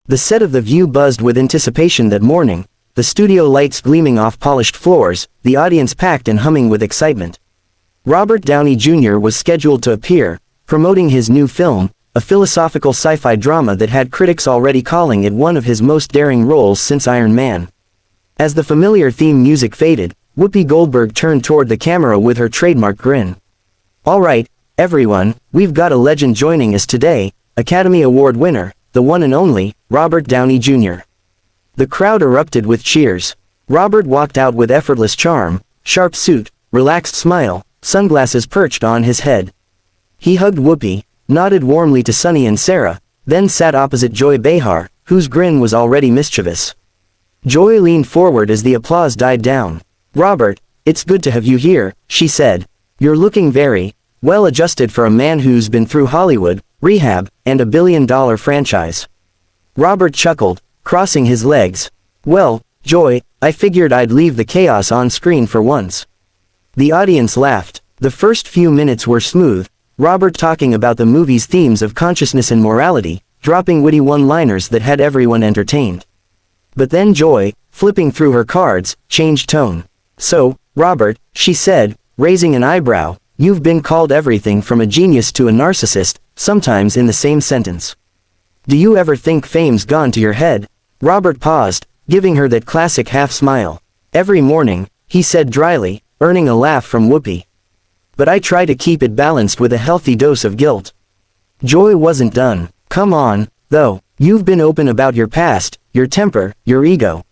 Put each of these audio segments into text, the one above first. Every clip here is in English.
The set of The View buzzed with anticipation that morning, the studio lights gleaming off polished floors, the audience packed and humming with excitement. Robert Downey Jr. was scheduled to appear, promoting his new film, a philosophical sci-fi drama that had critics already calling it one of his most daring roles since Iron Man. As the familiar theme music faded, Whoopi Goldberg turned toward the camera with her trademark grin. "All right, everyone, we've got a legend joining us today, Academy Award winner, the one and only, Robert Downey Jr." The crowd erupted with cheers. Robert walked out with effortless charm, sharp suit, relaxed smile, sunglasses perched on his head. He hugged Whoopi, nodded warmly to Sunny and Sarah, then sat opposite Joy Behar, whose grin was already mischievous. Joy leaned forward as the applause died down. "Robert, it's good to have you here," she said. "You're looking very well adjusted for a man who's been through Hollywood, rehab, and a billion-dollar franchise." Robert chuckled, crossing his legs. "Well, Joy, I figured I'd leave the chaos on screen for once." The audience laughed. The first few minutes were smooth, Robert talking about the movie's themes of consciousness and morality, dropping witty one-liners that had everyone entertained. But then Joy, flipping through her cards, changed tone. "So, Robert," she said, raising an eyebrow, "you've been called everything from a genius to a narcissist, sometimes in the same sentence. Do you ever think fame's gone to your head?" Robert paused, giving her that classic half-smile. "Every morning," he said dryly, earning a laugh from Whoopi. "But I try to keep it balanced with a healthy dose of guilt." Joy wasn't done. "Come on, though, you've been open about your past, your temper, your ego.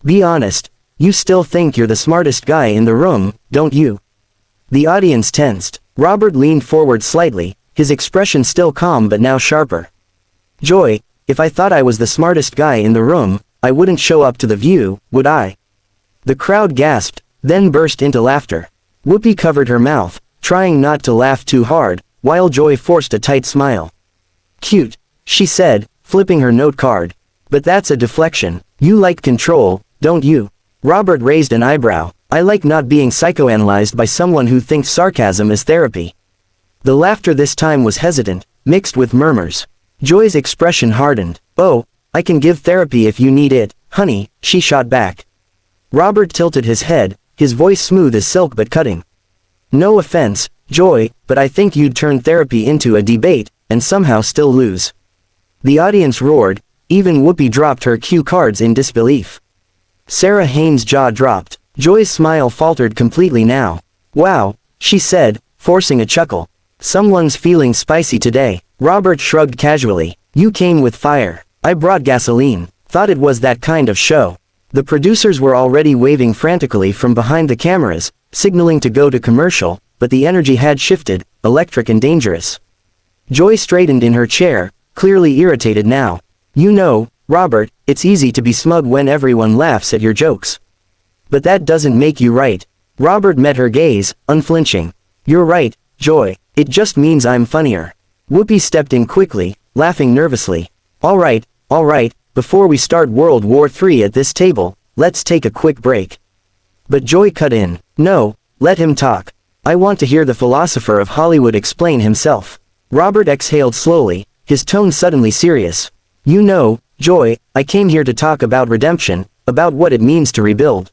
Be honest, you still think you're the smartest guy in the room, don't you?" The audience tensed. Robert leaned forward slightly, his expression still calm but now sharper. "Joy, if I thought I was the smartest guy in the room, I wouldn't show up to The View, would I?" The crowd gasped, then burst into laughter. Whoopi covered her mouth, trying not to laugh too hard, while Joy forced a tight smile. "Cute," she said, flipping her note card. "But that's a deflection. You like control, don't you?" Robert raised an eyebrow. "I like not being psychoanalyzed by someone who thinks sarcasm is therapy." The laughter this time was hesitant, mixed with murmurs. Joy's expression hardened. "Oh, I can give therapy if you need it, honey," she shot back. Robert tilted his head, his voice smooth as silk but cutting. "No offense, Joy, but I think you'd turn therapy into a debate, and somehow still lose." The audience roared, even Whoopi dropped her cue cards in disbelief. Sarah Haynes' jaw dropped. Joy's smile faltered completely now. "Wow," she said, forcing a chuckle. "Someone's feeling spicy today." Robert shrugged casually. "You came with fire. I brought gasoline. Thought it was that kind of show." The producers were already waving frantically from behind the cameras, signaling to go to commercial, but the energy had shifted, electric and dangerous. Joy straightened in her chair, clearly irritated now. "You know, Robert, it's easy to be smug when everyone laughs at your jokes. But that doesn't make you right." Robert met her gaze, unflinching. "You're right, Joy, it just means I'm funnier." Whoopi stepped in quickly, laughing nervously. All right, before we start World War III at this table, let's take a quick break." But Joy cut in. "No, let him talk. I want to hear the philosopher of Hollywood explain himself." Robert exhaled slowly, his tone suddenly serious. "You know, Joy, I came here to talk about redemption, about what it means to rebuild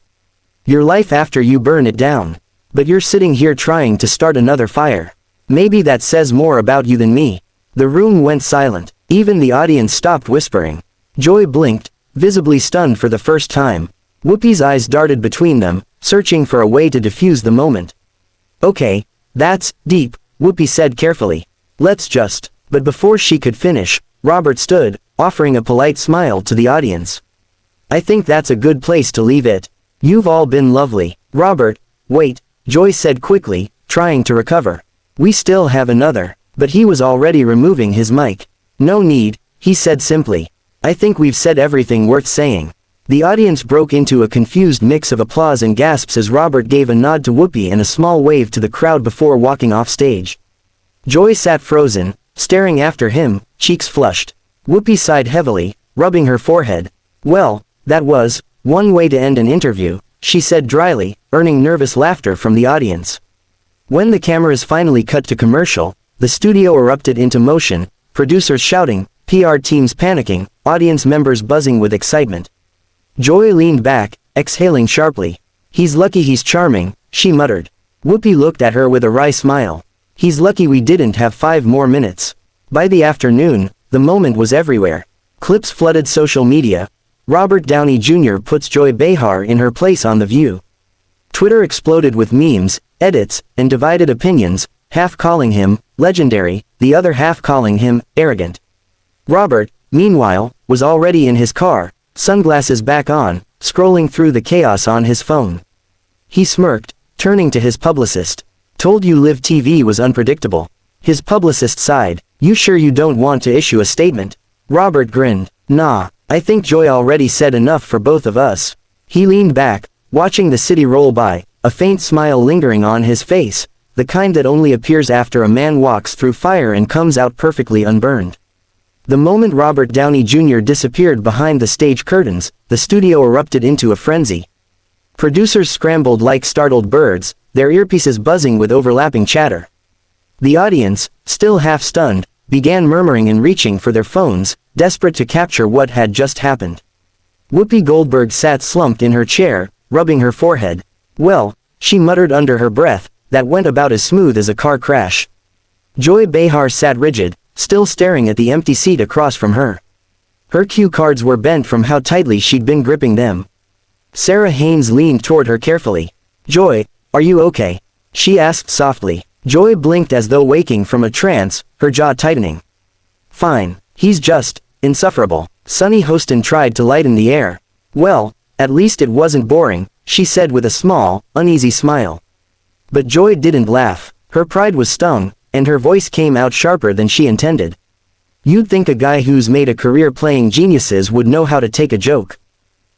your life after you burn it down. But you're sitting here trying to start another fire. Maybe that says more about you than me." The room went silent. Even the audience stopped whispering. Joy blinked, visibly stunned for the first time. Whoopi's eyes darted between them, searching for a way to diffuse the moment. "Okay, that's deep," Whoopi said carefully. "Let's just..." But before she could finish, Robert stood, offering a polite smile to the audience. "I think that's a good place to leave it. You've all been lovely." "Robert, wait," Joy said quickly, trying to recover. "We still have another." But he was already removing his mic. "No need," he said simply. "I think we've said everything worth saying." The audience broke into a confused mix of applause and gasps as Robert gave a nod to Whoopi and a small wave to the crowd before walking off stage. Joy sat frozen, staring after him, cheeks flushed. Whoopi sighed heavily, rubbing her forehead. "Well, that was one way to end an interview," she said dryly, earning nervous laughter from the audience. When the cameras finally cut to commercial, the studio erupted into motion, producers shouting, PR teams panicking, audience members buzzing with excitement. Joy leaned back, exhaling sharply. He's lucky he's charming, she muttered. Whoopi looked at her with a wry smile. He's lucky we didn't have 5 more minutes. By the afternoon, the moment was everywhere. Clips flooded social media. Robert Downey Jr. puts Joy Behar in her place on The View. Twitter exploded with memes, edits, and divided opinions, half calling him legendary, the other half calling him arrogant. Robert, meanwhile, was already in his car, sunglasses back on, scrolling through the chaos on his phone. He smirked, turning to his publicist. Told you Live TV was unpredictable. His publicist sighed. You sure you don't want to issue a statement? Robert grinned. Nah, I think Joy already said enough for both of us. He leaned back, watching the city roll by, a faint smile lingering on his face, the kind that only appears after a man walks through fire and comes out perfectly unburned. The moment Robert Downey Jr. disappeared behind the stage curtains, the studio erupted into a frenzy. Producers scrambled like startled birds, their earpieces buzzing with overlapping chatter. The audience, still half stunned, began murmuring and reaching for their phones, desperate to capture what had just happened. Whoopi Goldberg sat slumped in her chair, rubbing her forehead. Well, she muttered under her breath, that went about as smooth as a car crash. Joy Behar sat rigid, still staring at the empty seat across from her. Her cue cards were bent from how tightly she'd been gripping them. Sarah Haynes leaned toward her carefully. Joy, are you okay? She asked softly. Joy blinked as though waking from a trance, her jaw tightening. Fine, he's just insufferable. Sunny Hostin tried to lighten the air. Well, at least it wasn't boring, she said with a small, uneasy smile. But Joy didn't laugh. Her pride was stung, and her voice came out sharper than she intended. You'd think a guy who's made a career playing geniuses would know how to take a joke.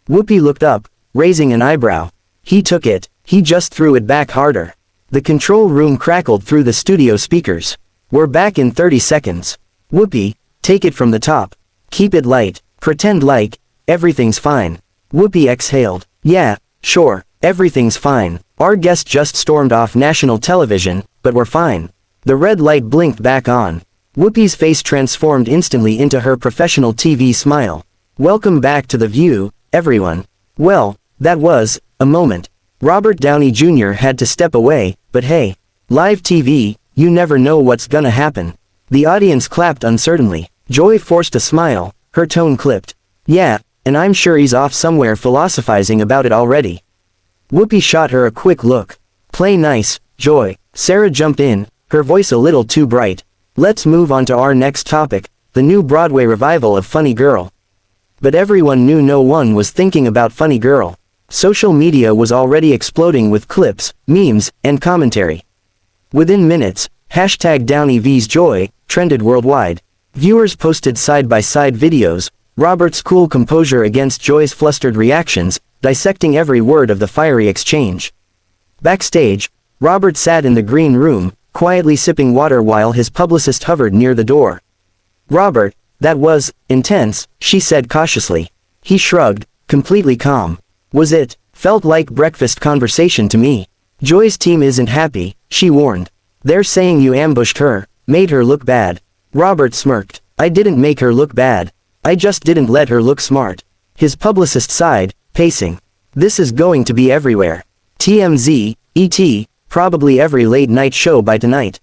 Whoopi looked up, raising an eyebrow. He took it, he just threw it back harder. The control room crackled through the studio speakers. We're back in 30 seconds. Whoopi, take it from the top. Keep it light, pretend like everything's fine. Whoopi exhaled. Yeah, sure, everything's fine. Our guest just stormed off national television, but we're fine. The red light blinked back on. Whoopi's face transformed instantly into her professional TV smile. Welcome back to The View, everyone. Well, that was a moment. Robert Downey Jr. had to step away, but hey, live TV, you never know what's gonna happen. The audience clapped uncertainly. Joy forced a smile, her tone clipped. Yeah, and I'm sure he's off somewhere philosophizing about it already. Whoopi shot her a quick look. Play nice, Joy. Sarah jumped in, her voice a little too bright. Let's move on to our next topic, the new Broadway revival of Funny Girl. But everyone knew no one was thinking about Funny Girl. Social media was already exploding with clips, memes, and commentary. Within minutes, #DowneyVsJoy trended worldwide. Viewers posted side-by-side videos, Robert's cool composure against Joy's flustered reactions, dissecting every word of the fiery exchange. Backstage, Robert sat in the green room, quietly sipping water while his publicist hovered near the door. Robert, that was intense, she said cautiously. He shrugged, completely calm. Was it? Felt like breakfast conversation to me. Joy's team isn't happy, she warned. They're saying you ambushed her, made her look bad. Robert smirked. I didn't make her look bad. I just didn't let her look smart. His publicist sighed, pacing. This is going to be everywhere. TMZ, ET, probably every late-night show by tonight.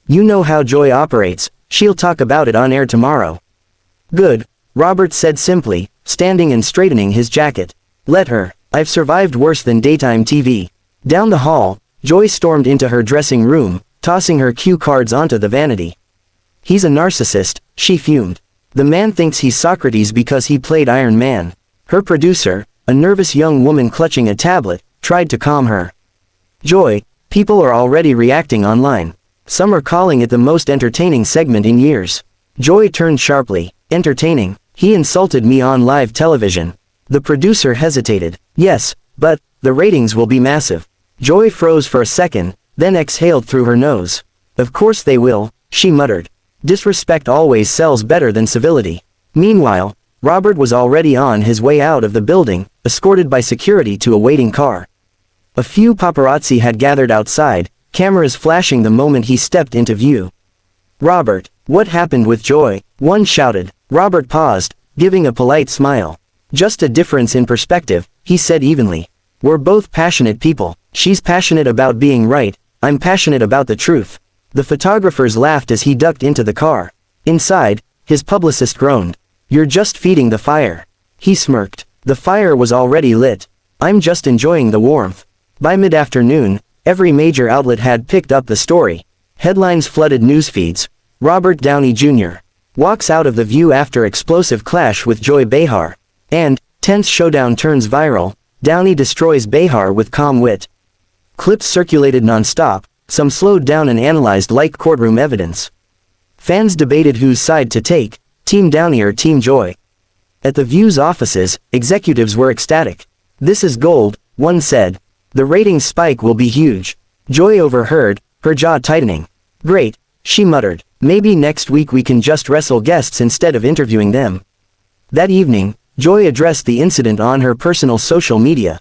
You know how Joy operates, she'll talk about it on air tomorrow. Good, Robert said simply, standing and straightening his jacket. Let her. I've survived worse than daytime TV. Down the hall, Joy stormed into her dressing room, tossing her cue cards onto the vanity. He's a narcissist, she fumed. The man thinks he's Socrates because he played Iron Man. Her producer, a nervous young woman clutching a tablet, tried to calm her. Joy, people are already reacting online. Some are calling it the most entertaining segment in years. Joy turned sharply. Entertaining? He insulted me on live television. The producer hesitated. Yes, but the ratings will be massive. Joy froze for a second, then exhaled through her nose. Of course they will, she muttered. Disrespect always sells better than civility. Meanwhile, Robert was already on his way out of the building, escorted by security to a waiting car. A few paparazzi had gathered outside, cameras flashing the moment he stepped into view. Robert, what happened with Joy? One shouted. Robert paused, giving a polite smile. Just a difference in perspective, he said evenly. We're both passionate people. She's passionate about being right, I'm passionate about the truth. The photographers laughed as he ducked into the car. Inside, his publicist groaned. You're just feeding the fire. He smirked. The fire was already lit. I'm just enjoying the warmth. By mid-afternoon, every major outlet had picked up the story. Headlines flooded news feeds. Robert Downey Jr. walks out of the View after explosive clash with Joy Behar. And, tense showdown turns viral, Downey destroys Behar with calm wit. Clips circulated non-stop, some slowed down and analyzed like courtroom evidence. Fans debated whose side to take, Team Downey or Team Joy. At the View's offices, executives were ecstatic. This is gold, one said. The ratings spike will be huge. Joy overheard, her jaw tightening. Great, she muttered. Maybe next week we can just wrestle guests instead of interviewing them. That evening, Joy addressed the incident on her personal social media.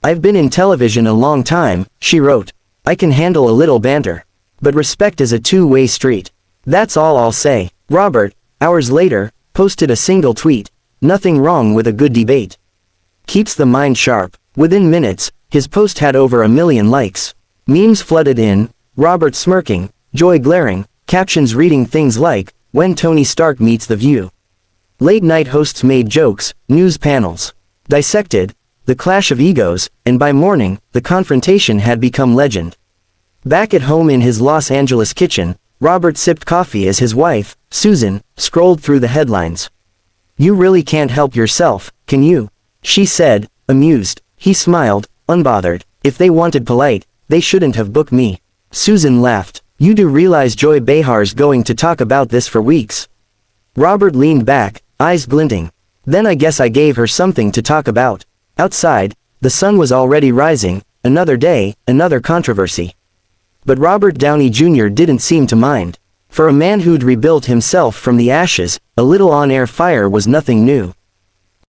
I've been in television a long time, she wrote. I can handle a little banter. But respect is a two-way street. That's all I'll say. Robert, hours later, posted a single tweet. Nothing wrong with a good debate. Keeps the mind sharp. Within minutes, his post had over 1 million likes. Memes flooded in, Robert smirking, Joy glaring, captions reading things like, when Tony Stark meets The View. Late-night hosts made jokes, news panels dissected the clash of egos, and by morning, the confrontation had become legend. Back at home in his Los Angeles kitchen, Robert sipped coffee as his wife, Susan, scrolled through the headlines. You really can't help yourself, can you? She said, amused. He smiled, unbothered. If they wanted polite, they shouldn't have booked me. Susan laughed. You do realize Joy Behar's going to talk about this for weeks. Robert leaned back, eyes glinting. Then I guess I gave her something to talk about. Outside, the sun was already rising, another day, another controversy. But Robert Downey Jr. didn't seem to mind. For a man who'd rebuilt himself from the ashes, a little on-air fire was nothing new.